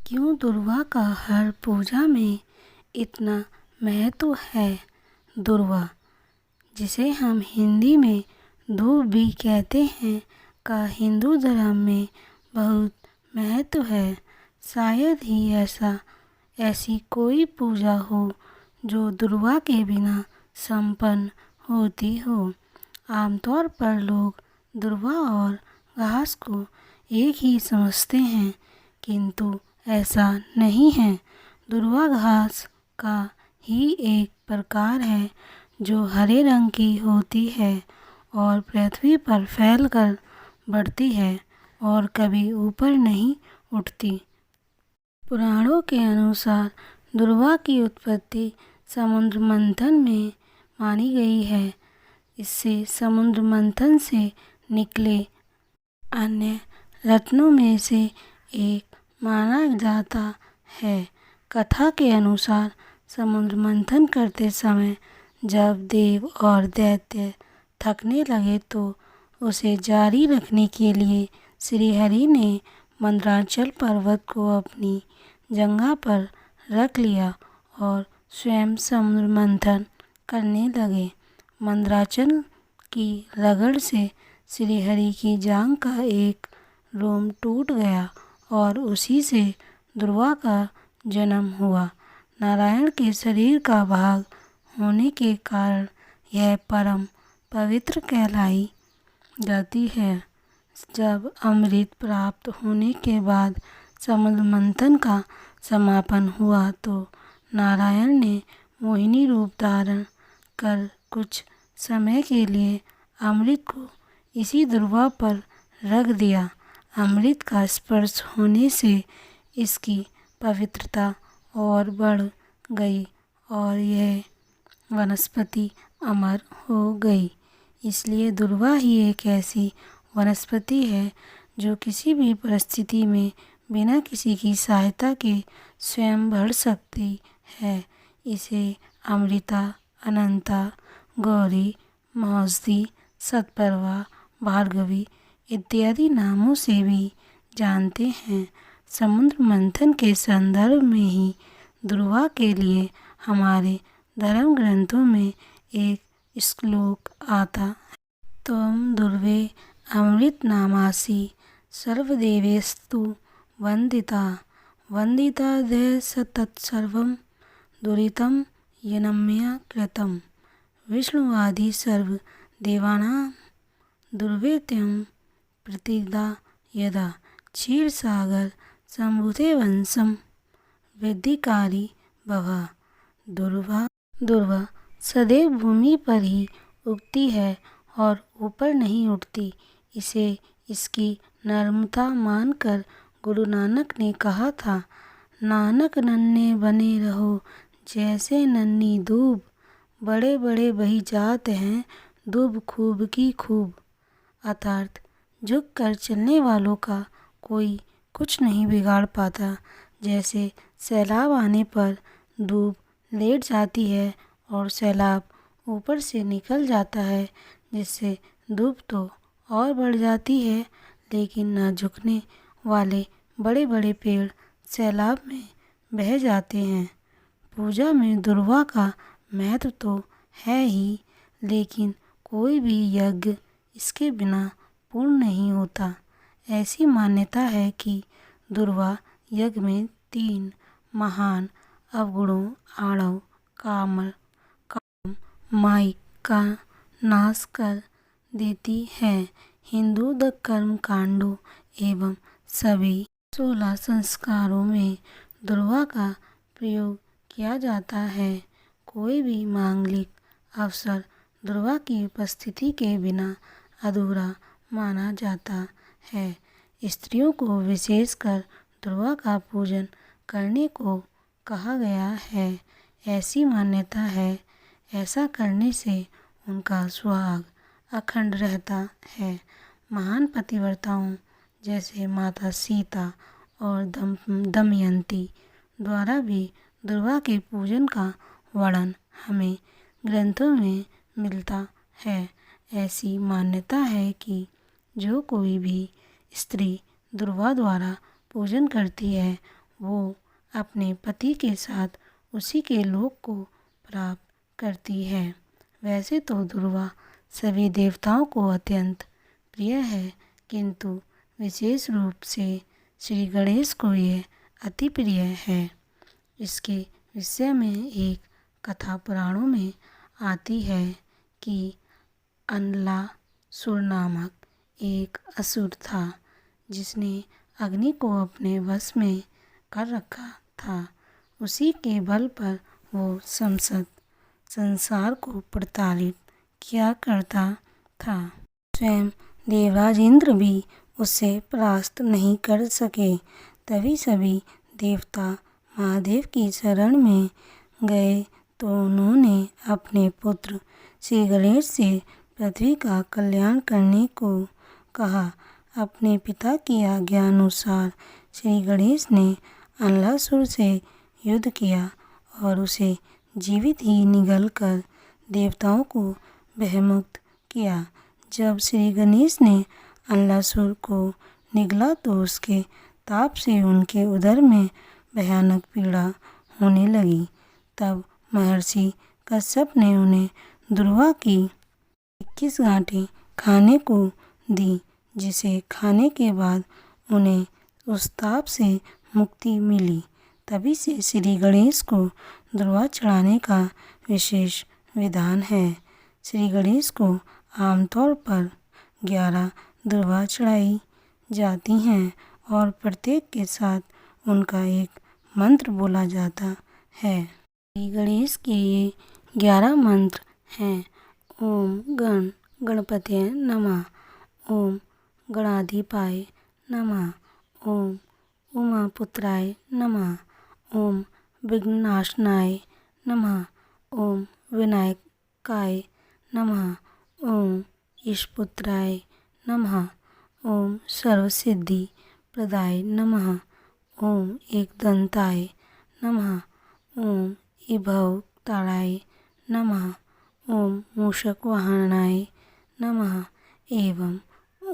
क्यों दुर्वा का हर पूजा में इतना महत्व है। दुर्वा, जिसे हम हिंदी में धूप भी कहते हैं, का हिंदू धर्म में बहुत महत्व है। शायद ही ऐसी कोई पूजा हो जो दुर्वा के बिना संपन्न होती हो। आमतौर पर लोग दुर्वा और घास को एक ही समझते हैं, किंतु ऐसा नहीं है। दुर्वा घास का ही एक प्रकार है जो हरे रंग की होती है और पृथ्वी पर फैलकर बढ़ती है और कभी ऊपर नहीं उठती। पुराणों के अनुसार दुर्वा की उत्पत्ति समुद्र मंथन में मानी गई है। इससे समुद्र मंथन से निकले अन्य रत्नों में से एक माना जाता है। कथा के अनुसार समुद्र मंथन करते समय जब देव और दैत्य थकने लगे तो उसे जारी रखने के लिए श्रीहरि ने मंदराचल पर्वत को अपनी जंघा पर रख लिया और स्वयं समुद्र मंथन करने लगे। मंदराचल की रगड़ से श्रीहरि की जांघ का एक रोम टूट गया और उसी से दुर्वा का जन्म हुआ। नारायण के शरीर का भाग होने के कारण यह परम पवित्र कहलाई जाती है। जब अमृत प्राप्त होने के बाद समुद्र मंथन का समापन हुआ तो नारायण ने मोहिनी रूप धारण कर कुछ समय के लिए अमृत को इसी दुर्वा पर रख दिया। अमृत का स्पर्श होने से इसकी पवित्रता और बढ़ गई और यह वनस्पति अमर हो गई। इसलिए दुर्वा ही एक ऐसी वनस्पति है जो किसी भी परिस्थिति में बिना किसी की सहायता के स्वयं बढ़ सकती है। इसे अमृता, अनंता, गौरी, महोषधि, सतपर्वा, भार्गवी इत्यादि नामों से भी जानते हैं। समुद्र मंथन के संदर्भ में ही दुर्वा के लिए हमारे धर्म ग्रंथों में एक श्लोक आता है। त्वं दुर्वे अमृत नामासि सर्वदेवेस्तु वंदिता वंदिता दय तत्सर्वं दुरितं यन्मया कृतं। विष्णुवादि सर्व देवानां दुर्वे त्वं प्रतिदा यदा क्षीरसागर संभूते वंशं वृद्धिकारी भवा। दुर्वा सदैव भूमि पर ही उगती है और ऊपर नहीं उठती। इसे इसकी नर्मता मानकर गुरु नानक ने कहा था, नानक नन्हे बने रहो जैसे नन्ही दूब, बड़े बड़े बही जात हैं दूब खूब की खूब। अर्थात झुक कर चलने वालों का कोई कुछ नहीं बिगाड़ पाता। जैसे सैलाब आने पर दूब लेट जाती है और सैलाब ऊपर से निकल जाता है, जिससे दूब तो और बढ़ जाती है, लेकिन न झुकने वाले बड़े बड़े पेड़ सैलाब में बह जाते हैं। पूजा में दुर्वा का महत्व तो है ही, लेकिन कोई भी यज्ञ इसके बिना पूर्ण नहीं होता। ऐसी मान्यता है कि दुर्वा यज्ञ में 3 महान अवगुणों आणव, काम, माई का नाश कर देती है। हिंदू कर्म कांडों एवं सभी 16 संस्कारों में दुर्वा का प्रयोग किया जाता है। कोई भी मांगलिक अवसर दुर्वा की उपस्थिति के बिना अधूरा माना जाता है। स्त्रियों को विशेषकर दुर्वा का पूजन करने को कहा गया है। ऐसी मान्यता है, ऐसा करने से उनका सुहाग अखंड रहता है। महान पतिव्रताओं जैसे माता सीता और दमयंती द्वारा भी दुर्वा के पूजन का वर्णन हमें ग्रंथों में मिलता है। ऐसी मान्यता है कि जो कोई भी स्त्री दुर्वा द्वारा पूजन करती है वो अपने पति के साथ उसी के लोक को प्राप्त करती है। वैसे तो दुर्वा सभी देवताओं को अत्यंत प्रिय है, किंतु विशेष रूप से श्री गणेश को यह अति प्रिय है। इसके विषय में एक कथा पुराणों में आती है कि अनलासुर नामक एक असुर था, जिसने अग्नि को अपने वश में कर रखा था। उसी के बल पर वो संसार को प्रताड़ित किया करता था। स्वयं देवराज इंद्र भी उसे परास्त नहीं कर सके। तभी सभी देवता महादेव की शरण में गए तो उन्होंने अपने पुत्र श्री गणेश से पृथ्वी का कल्याण करने को कहा। अपने पिता की आज्ञा अनुसार श्री गणेश ने अनलासुर से युद्ध किया और उसे जीवित ही निगलकर देवताओं को भयमुक्त किया। जब श्री गणेश ने अनलासुर को निगला तो उसके ताप से उनके उदर में भयानक पीड़ा होने लगी। तब महर्षि कश्यप ने उन्हें दुर्वा की 21 गांठें खाने को दी, जिसे खाने के बाद उन्हें उस ताप से मुक्ति मिली। तभी से श्री गणेश को दुर्वा चढ़ाने का विशेष विधान है। श्री गणेश को आमतौर पर 11 दुर्वा चढ़ाई जाती हैं और प्रत्येक के साथ उनका एक मंत्र बोला जाता है। श्री गणेश के ये 11 मंत्र हैं। ओम गण गणपतये नमः, ओम गणाधिपाय नमः, ओम उमापुत्राय नमः, ओम विघ्ननाशनाय नमः, ओम विनायकाय नमः, ओम ईशपुत्राय नमः, ओम सर्वसिद्धि प्रदाय नमः, ओम एकदंताय नमः, ओम इभवताराय नमः, ओम मूषकवाहनाय नमः एवं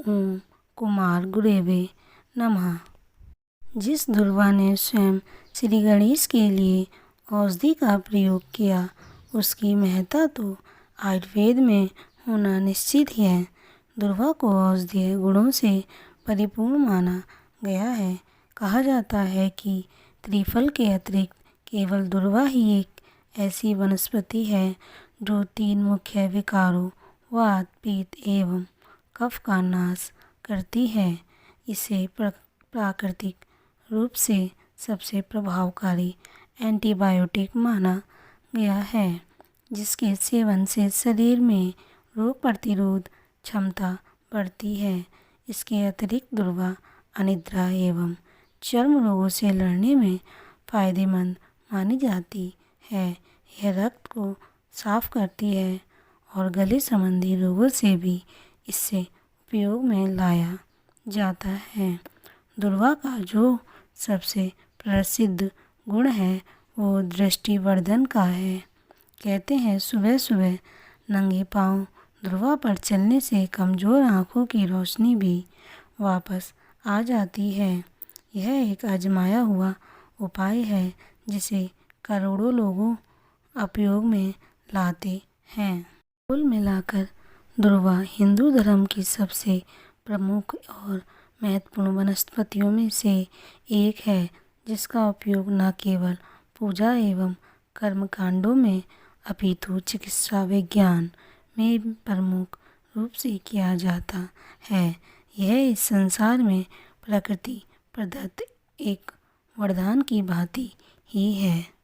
ओम कुमार गुरेवे नमः। जिस दुर्वा ने स्वयं श्री गणेश के लिए औषधि का प्रयोग किया, उसकी महत्ता तो आयुर्वेद में होना निश्चित ही है। दुर्वा को औषधीय गुणों से परिपूर्ण माना गया है। कहा जाता है कि त्रिफल के अतिरिक्त केवल दुर्वा ही एक ऐसी वनस्पति है जो 3 मुख्य विकारों वात, पित्त एवं कफ का नाश करती है। इसे प्राकृतिक रूप से सबसे प्रभावकारी एंटीबायोटिक माना गया है, जिसके सेवन से शरीर में रोग प्रतिरोध क्षमता बढ़ती है। इसके अतिरिक्त दुर्वा अनिद्रा एवं चर्म रोगों से लड़ने में फायदेमंद मानी जाती है। यह रक्त को साफ करती है और गले संबंधी रोगों से भी इससे उपयोग में लाया जाता है। दुर्वा का जो सबसे प्रसिद्ध गुण है वो दृष्टिवर्धन का है। कहते हैं सुबह सुबह नंगे पांव दुर्वा पर चलने से कमज़ोर आँखों की रोशनी भी वापस आ जाती है। यह एक आजमाया हुआ उपाय है जिसे करोड़ों लोगों उपयोग में लाते हैं। कुल मिलाकर दुर्वा हिंदू धर्म की सबसे प्रमुख और महत्वपूर्ण वनस्पतियों में से एक है, जिसका उपयोग न केवल पूजा एवं कर्मकांडों में अपितु चिकित्सा विज्ञान में प्रमुख रूप से किया जाता है। यह इस संसार में प्रकृति प्रदत्त एक वरदान की भांति ही है।